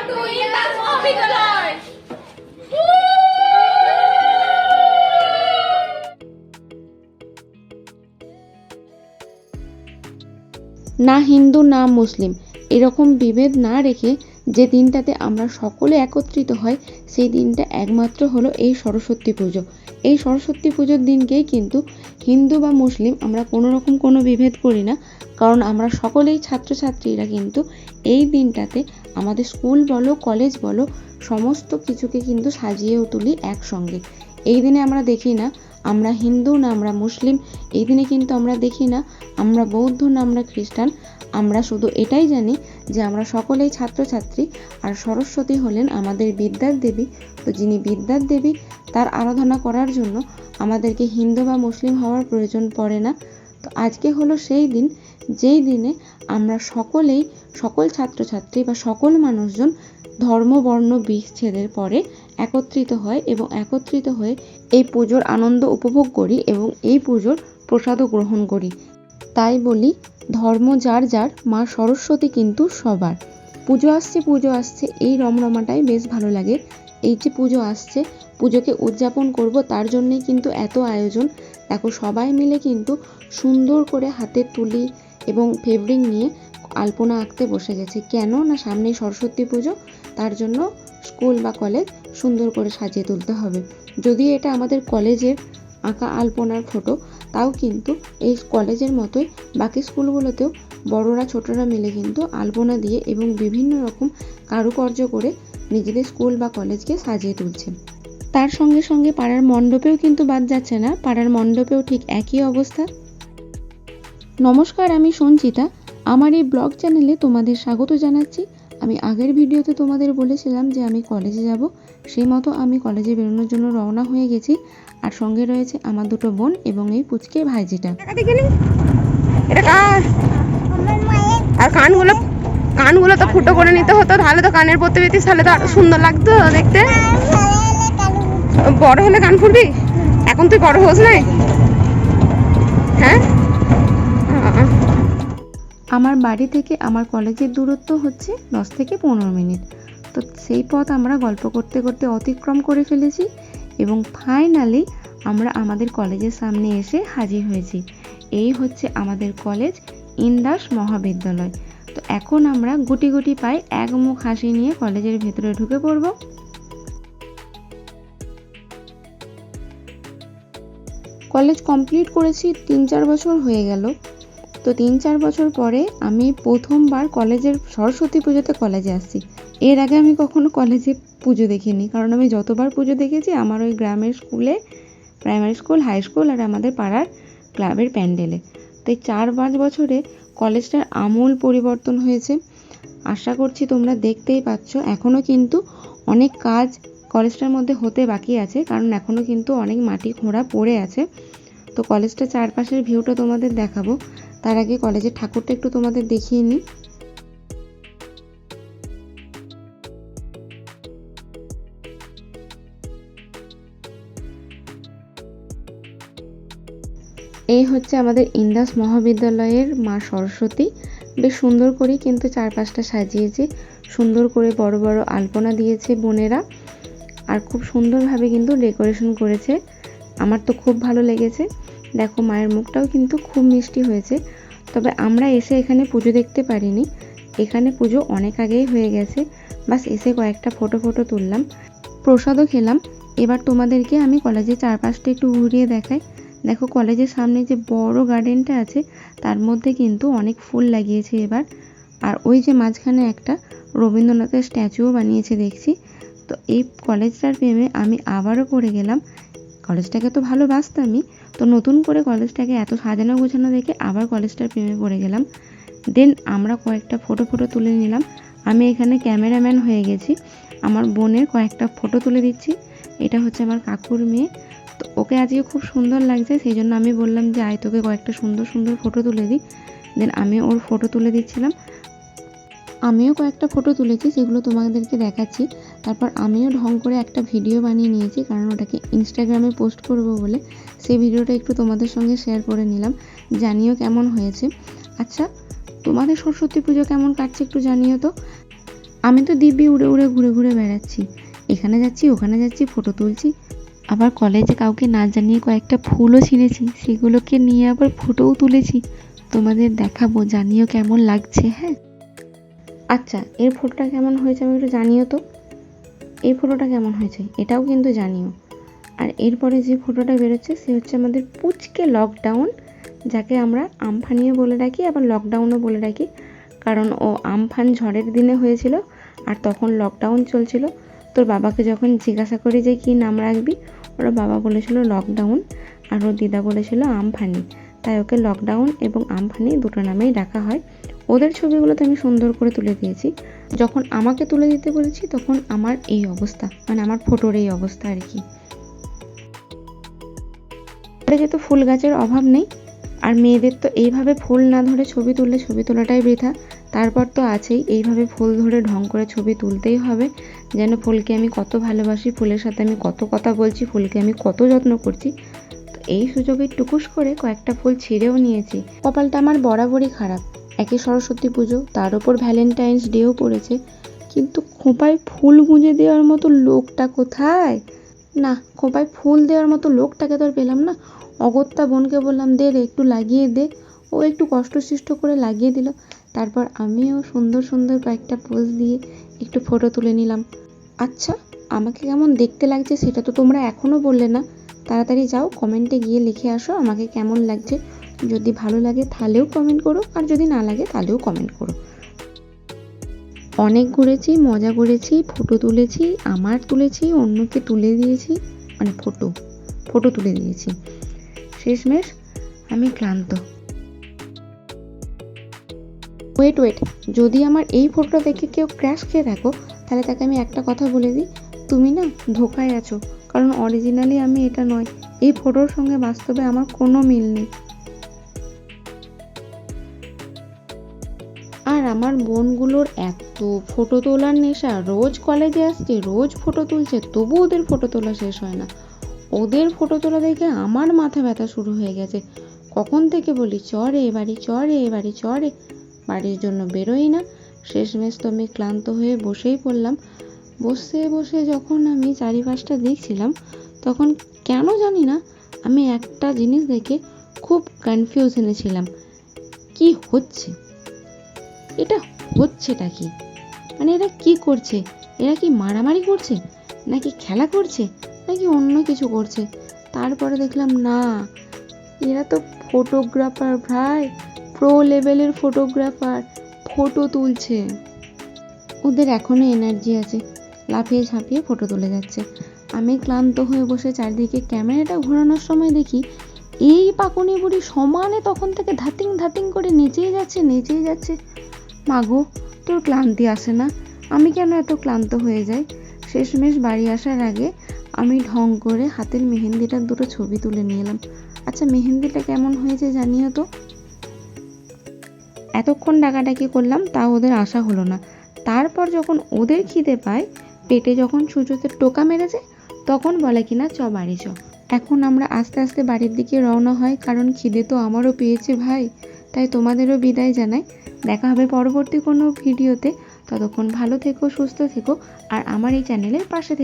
Two Indas মহাবিদ্যালয়। না হিন্দু না মুসলিম এরকম বিভেদ না রেখে যে দিনটাতে আমরা সকলে একত্রিত হয় সেই দিনটা একমাত্র হলো এই সরস্বতী পুজো। এই সরস্বতী পুজোর দিনকেই কিন্তু হিন্দু বা মুসলিম আমরা কোনো রকম কোনো বিভেদ করি না, কারণ আমরা সকলেই ছাত্রছাত্রীরা কিন্তু এই দিনটাতে আমাদের স্কুল বলো কলেজ বলো সমস্ত কিছুকে কিন্তু সাজিয়েও তুলি একসঙ্গে। এই দিনে আমরা দেখি না আমরা হিন্দু না আমরা মুসলিম, এই দিনে কিন্তু আমরা দেখি না আমরা বৌদ্ধ না আমরা খ্রিস্টান, আমরা শুধু এটাই জানি যে আমরা সকলেই ছাত্রছাত্রী আর সরস্বতী হলেন আমাদের বিদ্যার দেবী। তো যিনি বিদ্যার দেবী তার আরাধনা করার জন্য আমাদেরকে হিন্দু বা মুসলিম হওয়ার প্রয়োজন পড়ে না। তো আজকে হলো সেই দিন যেই দিনে আমরা সকলেই সকল ছাত্রছাত্রী বা সকল মানুষজন ধর্ম বর্ণ বিচ্ছেদের পরে একত্রিত হয় এবং একত্রিত হয়ে এই পুজোর আনন্দ উপভোগ করি এবং এই পুজোর প্রসাদও গ্রহণ করি। তাই বলি ধর্ম যার যার, মা সরস্বতী কিন্তু সবার। পুজো আসছে এই রমরমাটাই বেশ ভালো লাগে। এই যে পুজো আসছে, পুজোকে উদযাপন করব তার জন্যই কিন্তু এত আয়োজন। দেখো সবাই মিলে কিন্তু সুন্দর করে হাতে তুলি এবং ফেব্রিক নিয়ে আলপনা আঁকতে বসে গেছে। কেন না সামনেই সরস্বতী পুজো, তার জন্য স্কুল বা কলেজ সুন্দর করে সাজিয়ে তুলতে হবে। যদি এটা আমাদের কলেজের আঁকা আলপনার ফটো, তাও কিন্তু এই কলেজের মতোই বাকি স্কুলগুলোতেও বড়রা ছোটরা মিলে কিন্তু আলপনা দিয়ে এবং বিভিন্ন রকম কারুকার্য করে নিজেদের স্কুল বা কলেজকে সাজিয়ে তুলছে। তার সঙ্গে সঙ্গে পাড়ার মণ্ডপেও কিন্তু বাদ যাচ্ছে না, পাড়ার মণ্ডপেও ঠিক একই অবস্থা। নমস্কার, আমি সঞ্চিতা। আমার এই ব্লগ চ্যানেলে তোমাদের স্বাগত জানাচ্ছি। আমি আগের ভিডিওতে তোমাদের বলেছিলাম যে আমি কলেজে যাব, সেই মতো আমি কলেজে বেরোনোর জন্য রওনা হয়ে গেছি। আর সঙ্গে রয়েছে আমার দুটো বোন এবং এই পুচকে ভাইজিটা। আর কানগুলো তো ফুটো করে নিতে হতো, তাহলে তো কানের পড়তে পেতিস, তাহলে তো আরো সুন্দর লাগতো দেখতে। বড় হলে কান ফুটবি? এখন তুই বড় হোস নাই? হ্যাঁ, আমার বাড়ি থেকে আমার কলেজের দূরত্ব হচ্ছে 10 থেকে 15 মিনিট। তো সেই পথ আমরা গল্প করতে করতে অতিক্রম করে ফেলেছি এবং ফাইনালি আমরা আমাদের কলেজের সামনে এসে হাজির হয়েছি। এই হচ্ছে আমাদের কলেজ, ইন্দাস মহাবিদ্যালয়। তো এখন আমরা গুটি গুটি পাই এক মুখ হাসি নিয়ে কলেজের ভেতরে ঢুকে পড়ব। কলেজ কমপ্লিট করেছি 3-4 বছর হয়ে গেল। তো 3-4 বছর পরে আমি প্রথমবার কলেজের সরস্বতী পুজোতে কলেজে আসছি। এর আগে আমি কখনো কলেজে পুজো দেখিনি, কারণ আমি যতবার পুজো দেখেছি আমার ওই গ্রামের স্কুলে, প্রাইমারি স্কুল, হাই স্কুল আর আমাদের পাড়ার ক্লাবের প্যান্ডেলে। তো এই 4-5 বছরে কলেজটার আমূল পরিবর্তন হয়েছে। আশা করছি তোমরা দেখতেই পাচ্ছ। এখনও কিন্তু অনেক কাজ কলেজটার মধ্যে হতে বাকি আছে, কারণ এখনও কিন্তু অনেক মাটি খোঁড়া পড়ে আছে। তো কলেজটা চারপাশের ভিউটা তোমাদের দেখাবো, তার আগে কলেজের ঠাকুরটা একটু তোমাদের দেখিয়ে নিই। এই হচ্ছে আমাদের ইন্দাস মহাবিদ্যালয়ের মা সরস্বতী। বেশ সুন্দর করে কিন্তু চারপাশটা সাজিয়েছে, সুন্দর করে বড় বড় আলপনা দিয়েছে বোনেরা, আর খুব সুন্দরভাবে কিন্তু ডেকোরেশন করেছে। আমার তো খুব ভালো লেগেছে। দেখো মায়ের মুখটাও কিন্তু খুব মিষ্টি হয়েছে। তবে আমরা এসে এখানে পুজো দেখতে পারিনি, এখানে পুজো অনেক আগেই হয়ে গেছে। বাস এসে কয়েকটা ফটো তুললাম, প্রসাদও খেলাম। এবার তোমাদেরকে আমি কলেজের চারপাশটা একটু ঘুরিয়ে দেখাই। দেখো কলেজের সামনে যে বড় গার্ডেনটা আছে তার মধ্যে কিন্তু অনেক ফুল লাগিয়েছে এবার। আর ওই যে মাঝখানে একটা রবীন্দ্রনাথের স্ট্যাচুও বানিয়েছে দেখছি। তো এই কলেজটার প্রেমে আমি আবারও পড়ে গেলাম। কলেজটাকে তো ভালোবাসতামই, তো নতুন করে কলেজটাকে এত সাজানো গোছানো দেখে আবার কলেজটার প্রেমে পড়ে গেলাম। দেন আমরা কয়েকটা ফটো তুলে নিলাম। আমি এখানে ক্যামেরাম্যান হয়ে গেছি, আমার বোনের কয়েকটা ফটো তুলে দিচ্ছি। এটা হচ্ছে আমার কাকুর মেয়ে, তো ওকে আজকে খুব সুন্দর লাগছে, সেই জন্য আমি বললাম যে আয় তোকে কয়েকটা সুন্দর সুন্দর ফটো তুলে দিই। দেন আমি ওর ফটো তুলে দিচ্ছিলাম। আমিও কয়েকটা ফটো তুলেছি, সেগুলো তোমাদেরকে দেখাচ্ছি। তারপর আমিও ঢং করে একটা ভিডিও বানিয়ে নিয়েছি, কারণ ওটাকে ইনস্টাগ্রামে পোস্ট করব বলে। সেই ভিডিওটা একটু তোমাদের সঙ্গে শেয়ার করে নিলাম, জানিও কেমন হয়েছে। আচ্ছা, তোমাদের সরস্বতী পুজো কেমন কাটছে একটু জানিও তো। আমি তো দিব্যি উড়ে উড়ে ঘুরে ঘুরে বেড়াচ্ছি, এখানে যাচ্ছি ওখানে যাচ্ছি, ফটো তুলছি, আবার কলেজে কাউকে না জানিয়ে কয়েকটা ফুলও ছিঁড়েছি, সেগুলোকে নিয়ে আবার ফটোও তুলেছি। তোমাদের দেখাবো, জানিও কেমন লাগছে। হ্যাঁ আচ্ছা, এর ফটোটা কেমন হয়েছে আমি একটু জানিও তো। এই ফটোটা কেমন হয়েছে এটাও কিন্তু জানিও। আর এরপরে যে ফটোটা বেরোচ্ছে সে হচ্ছে আমাদের পুচকে লকডাউন, যাকে আমরা আমফানিও বলে ডাকি, আবার লকডাউনও বলে ডাকি, কারণ ও আমফান ঝড়ের দিনে হয়েছিল আর তখন লকডাউন চলছিল। তোর বাবাকে যখন জিজ্ঞাসা করি যে কী নাম রাখবি, ওর বাবা বলেছিল লকডাউন আর ওর দিদা বলেছিল আমফানি, তাই ওকে লকডাউন এবং আমফানি দুটো নামেই ডাকা হয়। ওদের ছবিগুলো তো আমি সুন্দর করে তুলে দিয়েছি। যখন আমাকে তুলে দিতে বলেছি তখন আমার এই অবস্থা, মানে আমার ফটোর এই অবস্থা আর কি। যেহেতু ফুল গাছের অভাব নেই, আর মেয়েদের তো এইভাবে ফুল না ধরে ছবি তুললে ছবি তোলাটাই বৃথা। তারপর তো আছেই এইভাবে ফুল ধরে ঢং করে ছবি তুলতেই হবে, যেন ফুলকে আমি কত ভালোবাসি, ফুলের সাথে আমি কত কথা বলছি, ফুলকে আমি কত যত্ন করছি। তো এই সুযোগে টুকুস করে কয়েকটা ফুল ছিঁড়েও নিয়েছি। কপালটা আমার বরাবরই খারাপ, একে সরস্বতী পুজো, তার ওপর ভ্যালেন্টাইন্স ডেও পড়েছে, কিন্তু খোঁপায় ফুল গুঁজে দেওয়ার মতো লোকটা কোথায়? না, খোঁপায় ফুল দেওয়ার মতো লোকটাকে তো আর পেলাম না। অগত্যা বোনকে বললাম দে রে একটু লাগিয়ে দে, ও একটু কষ্টসৃষ্ট করে লাগিয়ে দিল। তারপর আমিও সুন্দর সুন্দর কয়েকটা পোজ দিয়ে একটু ফটো তুলে নিলাম। আচ্ছা, আমাকে কেমন দেখতে লাগছে সেটা তো তোমরা এখনও বললে না। তাড়াতাড়ি যাও কমেন্টে গিয়ে লিখে আসো আমাকে কেমন লাগছে। যদি ভালো লাগে তাহলেও কমেন্ট করো, আর যদি না লাগে তাহলেও কমেন্ট করো। অনেক ঘুরেছি, মজা করেছি, ফটো তুলেছি, আমার তুলেছি, অন্যকে তুলে দিয়েছি, মানে ফটো তুলে দিয়েছি। শেষমেশ আমি ক্লান্ত। ওয়েট, যদি আমার এই ফটোটা দেখে কেউ ক্র্যাশ খেয়ে থাকো তাহলে তাকে আমি একটা কথা বলে দিই, তুমি না ধোকায় আছো, কারণ অরিজিনালি আমি এটা নয়। এই ফটোর সঙ্গে বাস্তবে আমার কোনো মিল নেই। আর আমার বোনগুলোর এত ফটো তোলার নেশা, রোজ কলেজে আসছে, রোজ ফটো তুলছে, তবু ওদের ফটো তোলা শেষ হয় না। ওদের ফটো তোলা দেখে আমার মাথা ব্যথা শুরু হয়ে গেছে। কখন থেকে বলি চরে এবাড়ি, চরে এবাড়ি, চরে, বাড়ির জন্য বেরোই না। শেষমেশ তো আমি ক্লান্ত হয়ে বসেই পড়লাম। বসে বসে যখন আমি চারিপাশটা দেখছিলাম তখন কেন জানি না আমি একটা জিনিস দেখে খুব কনফিউশনে ছিলাম। কি হচ্ছে এটা, হচ্ছেটা কি? মানে এরা কি করছে? এরা কি মারামারি করছে, নাকি খেলা করছে, নাকি অন্য কিছু করছে? তারপরে দেখলাম না, এরা তো ফটোগ্রাফার ভাই, প্রো লেভেলের ফটোগ্রাফার, ফটো তুলছে। ওদের এখনো এনার্জি আছে, লাফিয়ে ঝাঁপিয়ে ফটো তুলে যাচ্ছে। আমি ক্লান্ত হয়ে বসে চারদিকে ক্যামেরাটা ঘোরানোর সময় দেখি এই পাকুনি বুড়ি সমানে তখন থেকে ধাতিং ধাতিং করে নেচেই যাচ্ছে। মাগো, তোর ক্লান্তি আসে না? আমি কেন এত ক্লান্ত হয়ে যাই? শেষমেশ বাড়ি আসার আগে আমি ঢং করে হাতের মেহেন্দিটার দুটো ছবি তুলে নিয়ে এলাম। আচ্ছা, মেহেন্দিটা কেমন হয়েছে জানিও তো। এতক্ষণ ডাকাডাকি করলাম তাও ওদের আশা হলো না। তারপর যখন ওদের খিদে পায়, পেটে যখন সুজোতে টোকা মেরেছে, তখন বলে কিনা চ বাড়ি চ। এখন আমরা আস্তে আস্তে বাড়ির দিকে রওনা হয়, কারণ খিদে তো আমারও পেয়েছে ভাই। তাই তোমাদেরও বিদায় জানাই। দেখা হবে পরবর্তী কোনো ভিডিওতে। ততক্ষণ ভালো থেকো, সুস্থ থেকো, আর আমার এই চ্যানেলের পাশে থেকো।